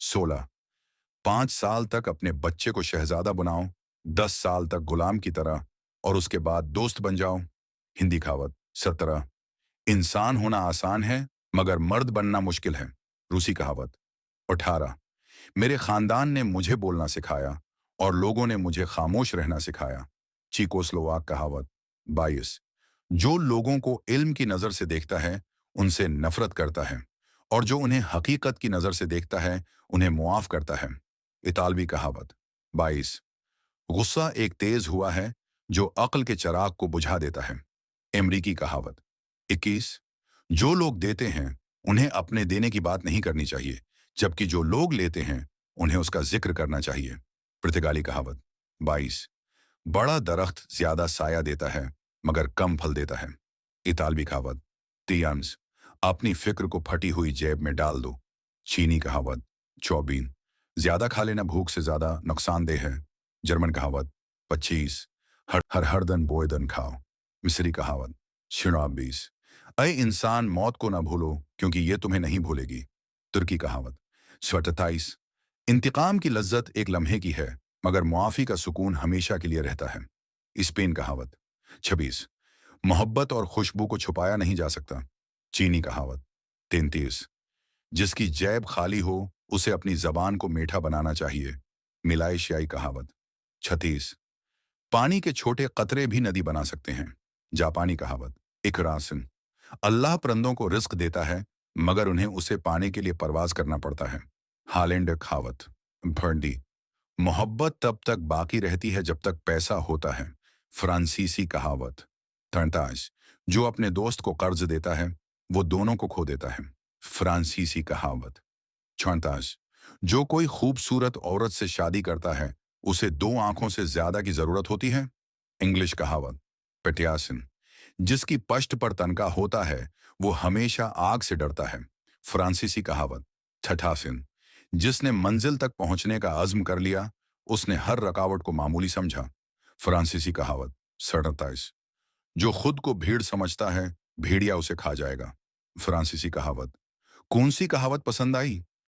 16. 5 साल तक अपने बच्चे को शहजादा बनाओ, 10 साल तक गुलाम की तरह, और उसके बाद दोस्त बन जाओ। हिंदी कहावत। 17. इंसान होना आसान है, मगर मर्द बनना मुश्किल है। रूसी कहावत। 18. मेरे खानदान ने मुझे बोलना सिखाया और लोगों ने मुझे खामोश रहना सिखाया। चीकोस्लोवाक कहावत। 22. जो लोगों को इल्म की नज़र से देखता है, उनसे नफरत करता है, और जो उन्हें हकीकत की नज़र से देखता है, उन्हें मुआफ करता है। इतालवी कहावत। 22. गुस्सा एक तेज हुआ है जो अक्ल के चिराग को बुझा देता है। अमरीकी कहावत। 21. जो लोग देते हैं, उन्हें अपने देने की बात नहीं करनी चाहिए, जबकि जो लोग लेते हैं, उन्हें उसका जिक्र करना चाहिए। पुर्तगाली कहावत। 22. बड़ा दरख्त ज्यादा साया देता है, मगर कम फल देता है। इतालवी कहावत। 23. अपनी फिक्र को फटी हुई जेब में डाल दो। चीनी कहावत। 24. ज्यादा खा लेना भूख से ज्यादा नुकसानदेह है। जर्मन कहावत। 25. हर दिन बोए दिन खाओ। मिस्री कहावत। 26. अय इंसान, मौत को ना भूलो, क्योंकि ये तुम्हें नहीं भूलेगी। तुर्की कहावत। 27. इंतकाम की लज्जत एक लम्हे की है, मगर मुआफी का सुकून हमेशा के लिए रहता है। स्पेन कहावत। 26. मोहब्बत और खुशबू को छुपाया नहीं जा सकता। चीनी कहावत। 33. जिसकी जेब खाली हो, उसे अपनी जबान को मीठा बनाना चाहिए। मिलाएशियाई कहावत। 36. पानी के छोटे कतरे भी नदी बना सकते हैं। जापानी कहावत। इकरासन। अल्लाह परंदों को रिस्क देता है, मगर उन्हें उसे पाने के लिए परवाज करना पड़ता है। हालैंड कहावत। भर्डी। मोहब्बत तब तक बाकी रहती है जब तक पैसा होता है। फ्रांसीसी कहावत। 38. जो अपने दोस्त को कर्ज देता है, वो दोनों को खो देता है। फ्रांसीसी कहावत। 38. जो कोई खूबसूरत औरत से शादी करता है, उसे 2 आंखों से ज्यादा की जरूरत होती है। इंग्लिश कहावत। पटियासन। जिसकी पष्ट पर तनका होता है, वो हमेशा आग से डरता है। फ्रांसीसी कहावत। 88. जिसने मंजिल तक पहुंचने का अज़्म कर लिया, उसने हर रकावट को मामूली समझा। फ्रांसीसी कहावत। 37. जो खुद को भीड़ समझता है, भेड़िया उसे खा जाएगा। फ्रांसीसी कहावत। कौन सी कहावत पसंद आई?